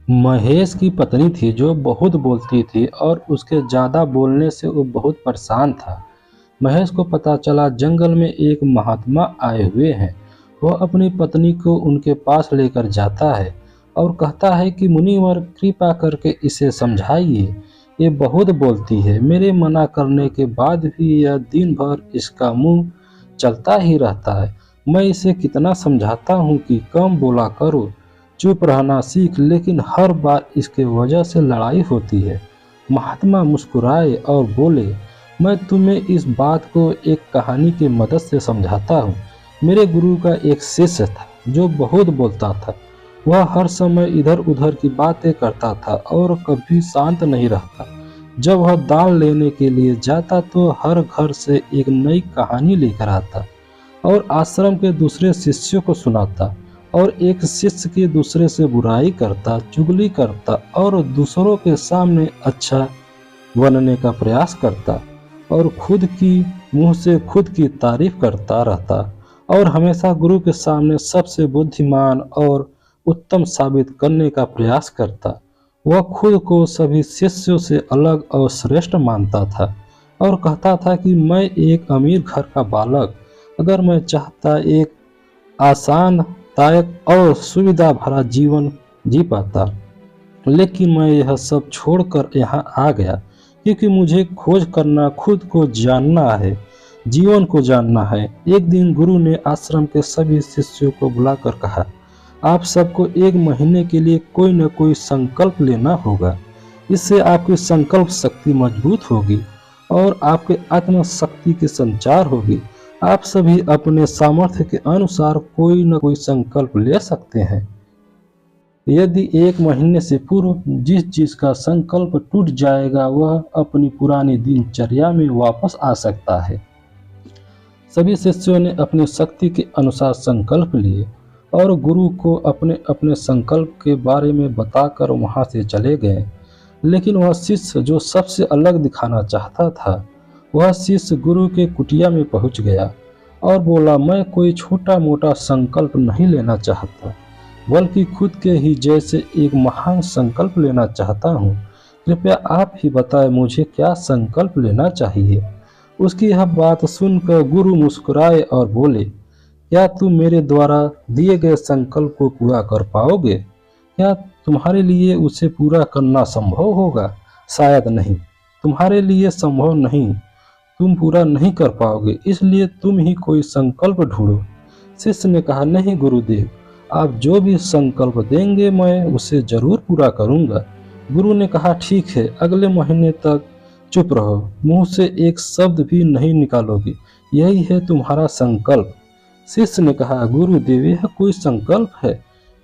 महेश की पत्नी थी जो बहुत बोलती थी और उसके ज़्यादा बोलने से वो बहुत परेशान था। महेश को पता चला जंगल में एक महात्मा आए हुए हैं। वह अपनी पत्नी को उनके पास लेकर जाता है और कहता है कि मुनिवर कृपा करके इसे समझाइए। ये बहुत बोलती है, मेरे मना करने के बाद भी यह दिन भर इसका मुंह चलता ही रहता है। मैं इसे कितना समझाता हूँ कि कम बोला करो, चुप रहना सीख, लेकिन हर बार इसके वजह से लड़ाई होती है। महात्मा मुस्कुराए और बोले, मैं तुम्हें इस बात को एक कहानी की मदद से समझाता हूँ। मेरे गुरु का एक शिष्य था जो बहुत बोलता था। वह हर समय इधर उधर की बातें करता था और कभी शांत नहीं रहता। जब वह दान लेने के लिए जाता तो हर घर से एक नई कहानी लेकर आता और आश्रम के दूसरे शिष्यों को सुनाता, और एक शिष्य के दूसरे से बुराई करता, चुगली करता और दूसरों के सामने अच्छा बनने का प्रयास करता और खुद की मुंह से खुद की तारीफ करता रहता और हमेशा गुरु के सामने सबसे बुद्धिमान और उत्तम साबित करने का प्रयास करता। वह खुद को सभी शिष्यों से अलग और श्रेष्ठ मानता था और कहता था कि मैं एक अमीर घर का बालक, अगर मैं चाहता एक आसानदायक और सुविधा भरा जीवन जी पाता, लेकिन मैं यह सब छोड़कर यहाँ आ गया क्योंकि मुझे खोज करना, खुद को जानना है, जीवन को जानना है। एक दिन गुरु ने आश्रम के सभी शिष्यों को बुलाकर कहा, आप सबको 1 महीने के लिए कोई न कोई संकल्प लेना होगा। इससे आपकी संकल्प शक्ति मजबूत होगी और आपके आत्म शक्ति की संचार होगी। आप सभी अपने सामर्थ्य के अनुसार कोई न कोई संकल्प ले सकते हैं। यदि 1 महीने से पूर्व जिस चीज का संकल्प टूट जाएगा वह अपनी पुरानी दिनचर्या में वापस आ सकता है। सभी शिष्यों ने अपनी शक्ति के अनुसार संकल्प लिए और गुरु को अपने अपने संकल्प के बारे में बताकर वहां से चले गए। लेकिन वह शिष्य जो सबसे अलग दिखाना चाहता था, वह शिष्य गुरु के कुटिया में पहुंच गया और बोला, मैं कोई छोटा मोटा संकल्प नहीं लेना चाहता, बल्कि खुद के ही जैसे एक महान संकल्प लेना चाहता हूँ। कृपया आप ही बताएं मुझे क्या संकल्प लेना चाहिए। उसकी यह बात सुनकर गुरु मुस्कुराए और बोले, क्या तुम मेरे द्वारा दिए गए संकल्प को पूरा कर पाओगे? क्या तुम्हारे लिए उसे पूरा करना संभव होगा? शायद नहीं, तुम्हारे लिए संभव नहीं, तुम पूरा नहीं कर पाओगे, इसलिए तुम ही कोई संकल्प ढूंढो। शिष्य ने कहा, नहीं गुरुदेव, आप जो भी संकल्प देंगे मैं उसे जरूर पूरा करूंगा। गुरु ने कहा, ठीक है, अगले महीने तक चुप रहो, मुंह से एक शब्द भी नहीं निकालोगे, यही है तुम्हारा संकल्प। शिष्य ने कहा, गुरुदेव, यह कोई संकल्प है?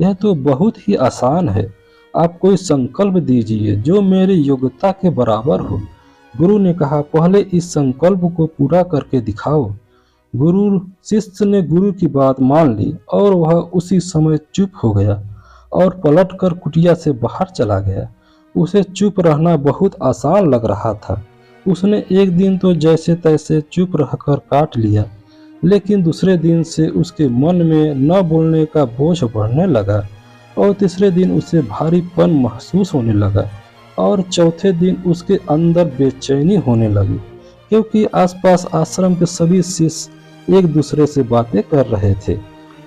यह तो बहुत ही आसान है। आप कोई संकल्प दीजिए जो मेरी योग्यता के बराबर हो। गुरु ने कहा, पहले इस संकल्प को पूरा करके दिखाओ। शिष्य ने गुरु की बात मान ली और वह उसी समय चुप हो गया और पलटकर कुटिया से बाहर चला गया। उसे चुप रहना बहुत आसान लग रहा था। उसने एक दिन तो जैसे तैसे चुप रहकर काट लिया, लेकिन दूसरे दिन से उसके मन में न बोलने का बोझ बढ़ने लगा और तीसरे दिन उसे भारीपन महसूस होने लगा और चौथे दिन उसके अंदर बेचैनी होने लगी, क्योंकि आसपास आश्रम के सभी शिष्य एक दूसरे से बातें कर रहे थे।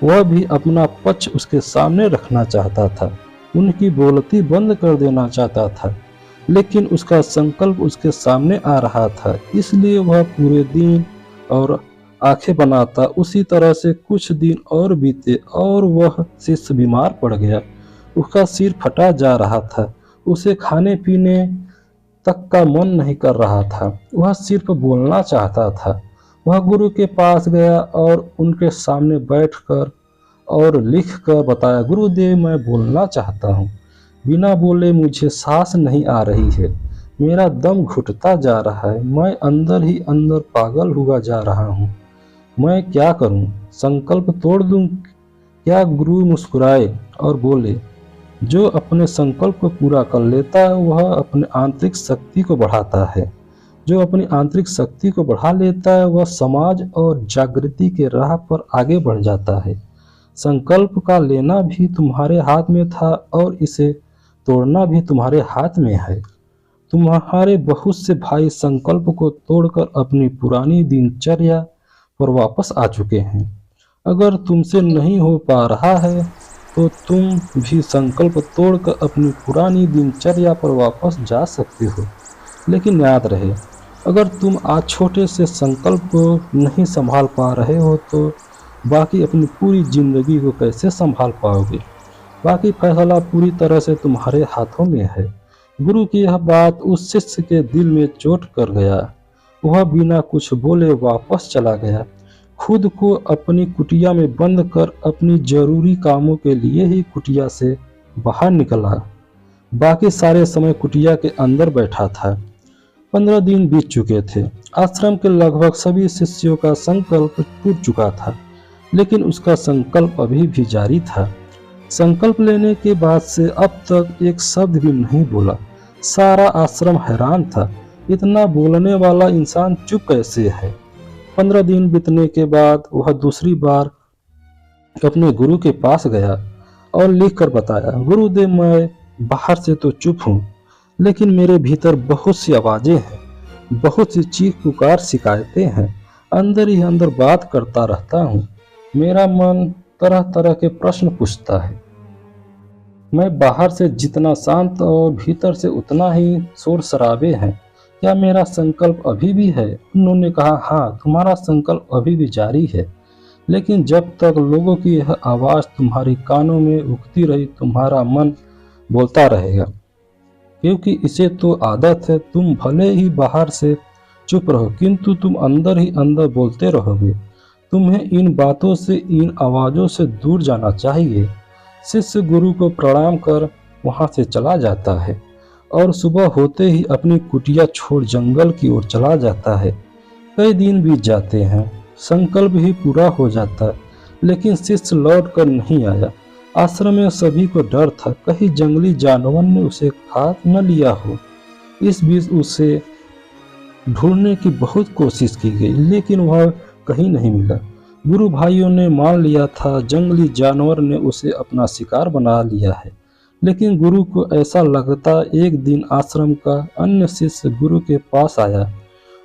वह भी अपना पक्ष उसके सामने रखना चाहता था, उनकी बोलती बंद कर देना चाहता था, लेकिन उसका संकल्प उसके सामने आ रहा था, इसलिए वह पूरे दिन और आंखें बनाता। उसी तरह से कुछ दिन और बीते और वह शिष्य बीमार पड़ गया। उसका सिर फटा जा रहा था, उसे खाने पीने तक का मन नहीं कर रहा था, वह सिर्फ बोलना चाहता था। वह गुरु के पास गया और उनके सामने बैठकर और लिखकर बताया, गुरुदेव, मैं बोलना चाहता हूँ, बिना बोले मुझे सांस नहीं आ रही है, मेरा दम घुटता जा रहा है, मैं अंदर ही अंदर पागल हुआ जा रहा हूँ, मैं क्या करूँ? संकल्प तोड़ दूँ क्या? गुरु मुस्कुराए और बोले, जो अपने संकल्प को पूरा कर लेता है वह अपने आंतरिक शक्ति को बढ़ाता है। जो अपनी आंतरिक शक्ति को बढ़ा लेता है वह समाज और जागृति के राह पर आगे बढ़ जाता है। संकल्प का लेना भी तुम्हारे हाथ में था और इसे तोड़ना भी तुम्हारे हाथ में है। तुम्हारे बहुत से भाई संकल्प को तोड़कर अपनी पुरानी दिनचर्या पर वापस आ चुके हैं। अगर तुमसे नहीं हो पा रहा है तो तुम भी संकल्प तोड़कर अपनी पुरानी दिनचर्या पर वापस जा सकते हो। लेकिन याद रहे, अगर तुम आज छोटे से संकल्प को नहीं संभाल पा रहे हो तो बाकी अपनी पूरी जिंदगी को कैसे संभाल पाओगे। बाकी फैसला पूरी तरह से तुम्हारे हाथों में है। गुरु की यह बात उस शिष्य के दिल में चोट कर गया। वह बिना कुछ बोले वापस चला गया। खुद को अपनी कुटिया में बंद कर अपनी जरूरी कामों के लिए ही कुटिया से बाहर निकला। बाकी सारे समय कुटिया के अंदर बैठा था। 15 दिन बीत चुके थे। आश्रम के लगभग सभी शिष्यों का संकल्प टूट चुका था, लेकिन उसका संकल्प अभी भी जारी था। संकल्प लेने के बाद से अब तक एक शब्द भी नहीं बोला। सारा आश्रम हैरान था, इतना बोलने वाला इंसान चुप कैसे है। 15 दिन बीतने के बाद वह दूसरी बार अपने गुरु के पास गया और लिखकर बताया, गुरुदेव, मैं बाहर से तो चुप हूँ, लेकिन मेरे भीतर बहुत सी आवाजें हैं, बहुत सी चीख पुकार शिकायतें हैं। अंदर ही अंदर बात करता रहता हूँ। मेरा मन तरह तरह के प्रश्न पूछता है। मैं बाहर से जितना शांत और भीतर से उतना ही शोर शराबे हैं। क्या मेरा संकल्प अभी भी है? उन्होंने कहा, हाँ, तुम्हारा संकल्प अभी भी जारी है, लेकिन जब तक लोगों की यह आवाज़ तुम्हारी कानों में उगती रही, तुम्हारा मन बोलता रहेगा, क्योंकि इसे तो आदत है। तुम भले ही बाहर से चुप रहो, किंतु तुम अंदर ही अंदर बोलते रहोगे। तुम्हें इन बातों से, इन आवाज़ों से दूर जाना चाहिए। शिष्य गुरु को प्रणाम कर वहाँ से चला जाता है और सुबह होते ही अपनी कुटिया छोड़ जंगल की ओर चला जाता है। कई दिन बीत जाते हैं, संकल्प भी पूरा हो जाता है, लेकिन शिष्य लौट कर नहीं आया। आश्रम में सभी को डर था, कहीं जंगली जानवर ने उसे खा न लिया हो। इस बीच उसे ढूंढने की बहुत कोशिश की गई, लेकिन वह कहीं नहीं मिला। गुरु भाइयों ने मान लिया था जंगली जानवर ने उसे अपना शिकार बना लिया है, लेकिन गुरु को ऐसा लगता। एक दिन आश्रम का अन्य शिष्य गुरु के पास आया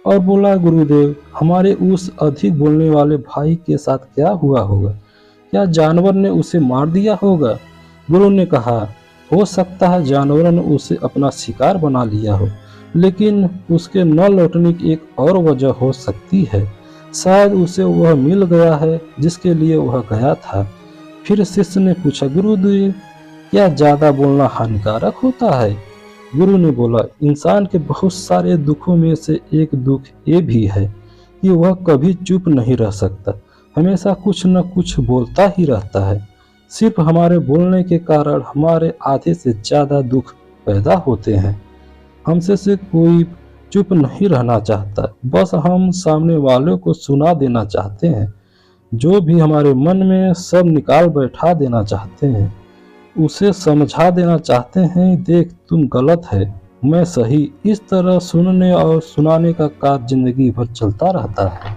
और बोला, गुरुदेव, हमारे उस अधिक बोलने वाले भाई के साथ क्या हुआ होगा? क्या जानवर ने उसे मार दिया होगा? गुरु ने कहा, हो सकता है जानवर ने उसे अपना शिकार बना लिया हो, लेकिन उसके न लौटने की एक और वजह हो सकती है। शायद उसे वह मिल गया है जिसके लिए वह गया था। फिर शिष्य ने पूछा, गुरुदेव, क्या ज्यादा बोलना हानिकारक होता है? गुरु ने बोला, इंसान के बहुत सारे दुखों में से एक दुख ये भी है कि वह कभी चुप नहीं रह सकता, हमेशा कुछ न कुछ बोलता ही रहता है। सिर्फ हमारे बोलने के कारण हमारे आधे से ज्यादा दुख पैदा होते हैं। हमसे से कोई चुप नहीं रहना चाहता, बस हम सामने वालों को सुना देना चाहते हैं। जो भी हमारे मन में सब निकाल बैठा देना चाहते हैं, उसे समझा देना चाहते हैं, देख तुम गलत है, मैं सही। इस तरह सुनने और सुनाने का कार्य जिंदगी भर चलता रहता है।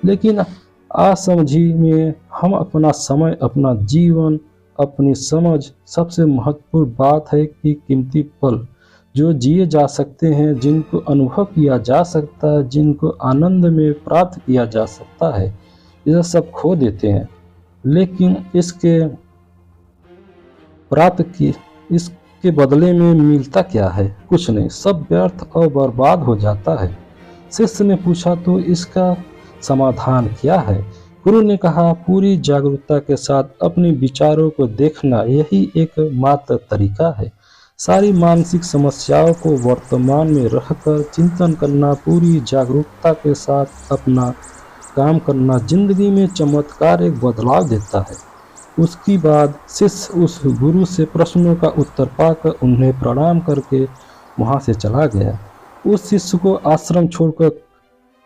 लेकिन असमझी में हम अपना समय, अपना जीवन, अपनी समझ, सबसे महत्वपूर्ण बात है कि कीमती पल जो जिए जा सकते हैं, जिनको अनुभव किया जा सकता है, जिनको आनंद में प्राप्त किया जा सकता है, यह सब खो देते हैं। लेकिन इसके बदले में मिलता क्या है? कुछ नहीं, सब व्यर्थ और बर्बाद हो जाता है। शिष्य ने पूछा, तो इसका समाधान क्या है? गुरु ने कहा, पूरी जागरूकता के साथ अपने विचारों को देखना, यही एकमात्र तरीका है। सारी मानसिक समस्याओं को वर्तमान में रहकर चिंतन करना, पूरी जागरूकता के साथ अपना काम करना जिंदगी में चमत्कार एक बदलाव देता है। उसके बाद शिष्य उस गुरु से प्रश्नों का उत्तर पाकर उन्हें प्रणाम करके वहां से चला गया। उस शिष्य को आश्रम छोड़कर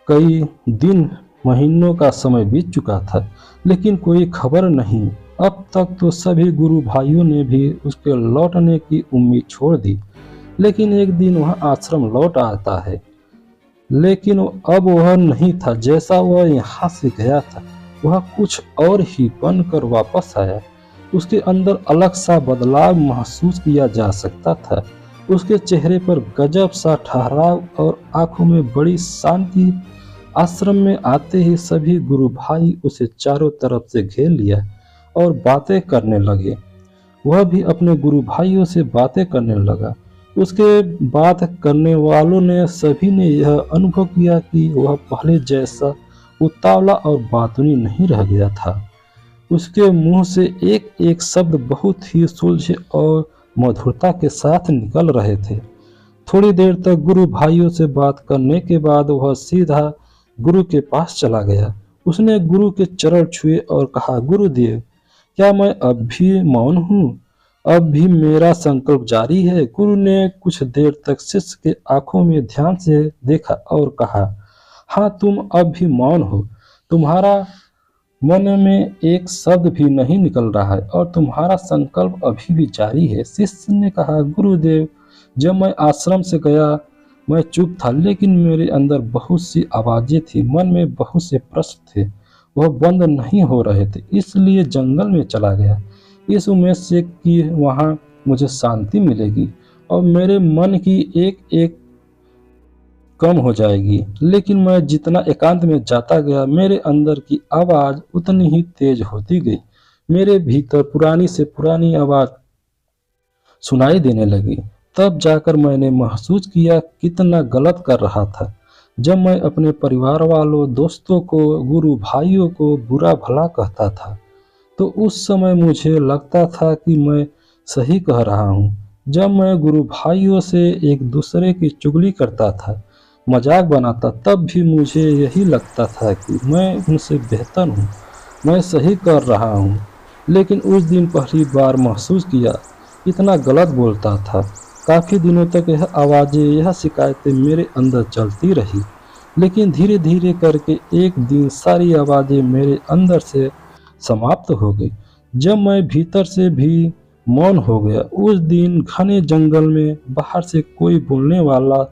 कई दिन, महीनों का समय बीत चुका था, लेकिन कोई खबर नहीं। अब तक तो सभी गुरु भाइयों ने भी उसके लौटने की उम्मीद छोड़ दी। लेकिन एक दिन वह आश्रम लौट आता है, लेकिन अब वह नहीं था जैसा वह यहाँ से गया था। वह कुछ और ही बनकर वापस आया। उसके अंदर अलग सा बदलाव महसूस किया जा सकता था। उसके चेहरे पर गजब सा ठहराव और आंखों में बड़ी शांति। आश्रम में आते ही सभी गुरु भाई उसे चारों तरफ से घेर लिया और बातें करने लगे। वह भी अपने गुरु भाइयों से बातें करने लगा। उसके बात करने वालों ने सभी ने यह अनुभव किया कि वह पहले जैसा उतावला और बातूनी नहीं रह गया था। उसके मुंह से एक एक शब्द बहुत ही सुलझे और मधुरता के साथ निकल रहे थे। थोड़ी देर तक गुरु भाइयों से बात करने के बाद वह सीधा गुरु के पास चला गया। उसने गुरु के चरण छुए और कहा, गुरुदेव, क्या मैं अब भी मौन हूँ? अब भी मेरा संकल्प जारी है? गुरु ने कुछ देर तक शिष्य के आंखों में ध्यान से देखा और कहा, हाँ, तुम अब भी मौन हो। तुम्हारा मन में एक शब्द भी नहीं निकल रहा है और तुम्हारा संकल्प अभी भी जारी है। शिष्य ने कहा, गुरुदेव, जब मैं आश्रम से गया मैं चुप था, लेकिन मेरे अंदर बहुत सी आवाजें थी, मन में बहुत से प्रश्न थे, वह बंद नहीं हो रहे थे, इसलिए जंगल में चला गया, इस उम्मीद से कि वहाँ मुझे शांति मिलेगी और मेरे मन की एक एक कम हो जाएगी। लेकिन मैं जितना एकांत में जाता गया, मेरे अंदर की आवाज उतनी ही तेज होती गई। मेरे भीतर पुरानी से पुरानी आवाज सुनाई देने लगी। तब जाकर मैंने महसूस किया कितना गलत कर रहा था। जब मैं अपने परिवार वालों, दोस्तों को, गुरु भाइयों को बुरा भला कहता था, तो उस समय मुझे लगता था कि मैं सही कह रहा हूँ। जब मैं गुरु भाइयों से एक दूसरे की चुगली करता था, मजाक बनाता, तब भी मुझे यही लगता था कि मैं उनसे बेहतर हूँ, मैं सही कर रहा हूँ। लेकिन उस दिन पहली बार महसूस किया इतना गलत बोलता था। काफ़ी दिनों तक यह आवाज़ें, यह शिकायतें मेरे अंदर चलती रही। लेकिन धीरे धीरे करके एक दिन सारी आवाज़ें मेरे अंदर से समाप्त हो गई। जब मैं भीतर से भी मौन हो गया, उस दिन घने जंगल में बाहर से कोई बोलने वाला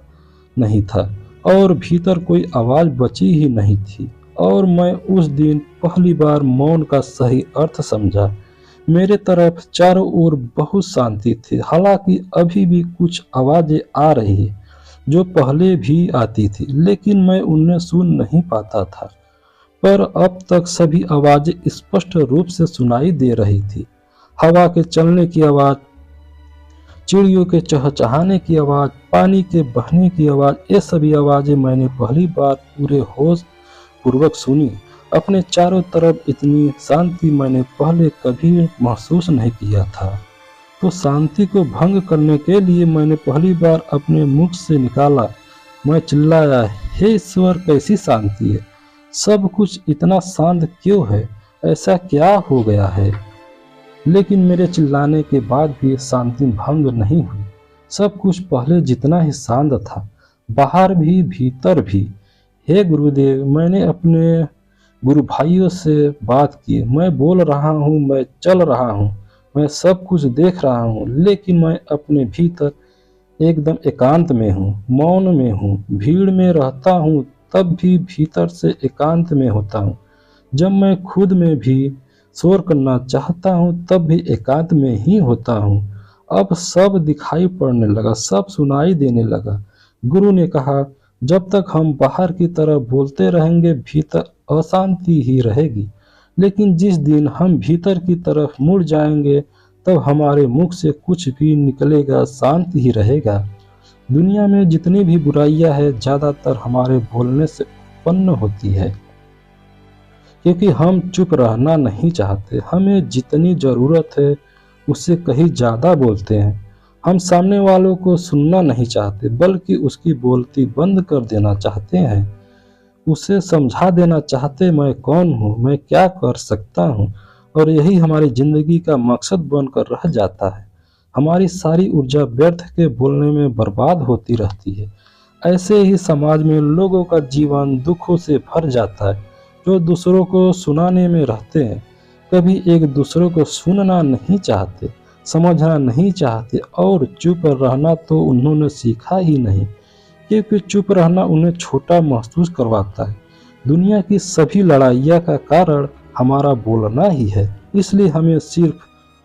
नहीं था और भीतर कोई आवाज़ बची ही नहीं थी, और मैं उस दिन पहली बार मौन का सही अर्थ समझा। मेरे तरफ चारों ओर बहुत शांति थी। हालांकि अभी भी कुछ आवाज़ें आ रही है जो पहले भी आती थी, लेकिन मैं उन्हें सुन नहीं पाता था। पर अब तक सभी आवाज़ें स्पष्ट रूप से सुनाई दे रही थी। हवा के चलने की आवाज़, चिड़ियों के चहचहाने की आवाज़, पानी के बहने की आवाज़, ये सभी आवाज़ें मैंने पहली बार पूरे होश पूर्वक सुनी। अपने चारों तरफ इतनी शांति मैंने पहले कभी महसूस नहीं किया था। तो शांति को भंग करने के लिए मैंने पहली बार अपने मुख से निकाला, मैं चिल्लाया, हे ईश्वर, कैसी शांति है? सब कुछ इतना शांत क्यों है? ऐसा क्या हो गया है? लेकिन मेरे चिल्लाने के बाद भी शांति भंग नहीं हुई। सब कुछ पहले जितना ही शांत था, बाहर भी भीतर भी। हे गुरुदेव, मैंने अपने गुरु भाइयों से बात की, मैं बोल रहा हूँ, मैं चल रहा हूँ, मैं सब कुछ देख रहा हूँ, लेकिन मैं अपने भीतर एकदम एकांत में हूँ, मौन में हूँ। भीड़ में रहता हूँ तब भी भीतर से एकांत में होता हूँ। जब मैं खुद में भी शोर करना चाहता हूँ तब भी एकांत में ही होता हूँ। अब सब दिखाई पड़ने लगा, सब सुनाई देने लगा। गुरु ने कहा, जब तक हम बाहर की तरफ बोलते रहेंगे भीतर अशांति ही रहेगी, लेकिन जिस दिन हम भीतर की तरफ मुड़ जाएंगे तब हमारे मुख से कुछ भी निकलेगा, शांति ही रहेगा। दुनिया में जितनी भी बुराइयां है ज़्यादातर हमारे बोलने से उत्पन्न होती है, क्योंकि हम चुप रहना नहीं चाहते। हमें जितनी ज़रूरत है उससे कहीं ज़्यादा बोलते हैं। हम सामने वालों को सुनना नहीं चाहते, बल्कि उसकी बोलती बंद कर देना चाहते हैं। उसे समझा देना चाहते, मैं कौन हूँ, मैं क्या कर सकता हूँ, और यही हमारी ज़िंदगी का मकसद बनकर रह जाता है। हमारी सारी ऊर्जा व्यर्थ के बोलने में बर्बाद होती रहती है। ऐसे ही समाज में लोगों का जीवन दुखों से भर जाता है, जो दूसरों को सुनाने में रहते हैं, कभी एक दूसरों को सुनना नहीं चाहते, समझना नहीं चाहते, और चुप रहना तो उन्होंने सीखा ही नहीं, क्योंकि चुप रहना उन्हें छोटा महसूस करवाता है। दुनिया की सभी लड़ाइयाँ का कारण हमारा बोलना ही है, इसलिए हमें सिर्फ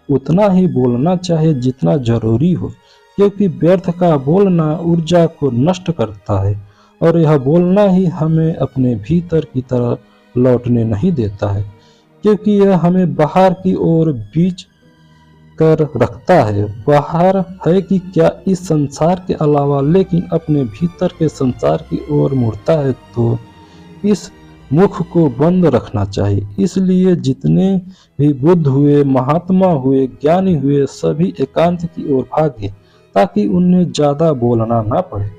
उतना ही बोलना चाहिए जितना जरूरी हो, क्योंकि व्यर्थ का बोलना ऊर्जा को नष्ट करता है और यह बोलना ही हमें अपने भीतर की तरह लौटने नहीं देता है, क्योंकि यह हमें बाहर की ओर बीच कर रखता है। बाहर है कि क्या इस संसार के अलावा, लेकिन अपने भीतर के संसार की ओर मुड़ता है, तो इस मुख को बंद रखना चाहिए। इसलिए जितने भी बुद्ध हुए, महात्मा हुए, ज्ञानी हुए, सभी एकांत की ओर भागे, ताकि उन्हें ज्यादा बोलना ना पड़े,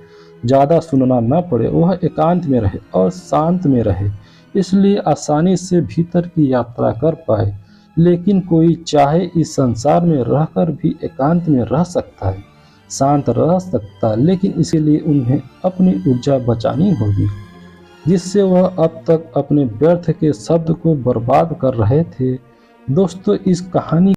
ज्यादा सुनना ना पड़े। वह एकांत में रहे और शांत में रहे, इसलिए आसानी से भीतर की यात्रा कर पाए। लेकिन कोई चाहे इस संसार में रहकर भी एकांत में रह सकता है, शांत रह सकता है, लेकिन इसके लिए उन्हें अपनी ऊर्जा बचानी होगी, जिससे वह अब तक अपने व्यर्थ के शब्द को बर्बाद कर रहे थे। दोस्तों, इस कहानी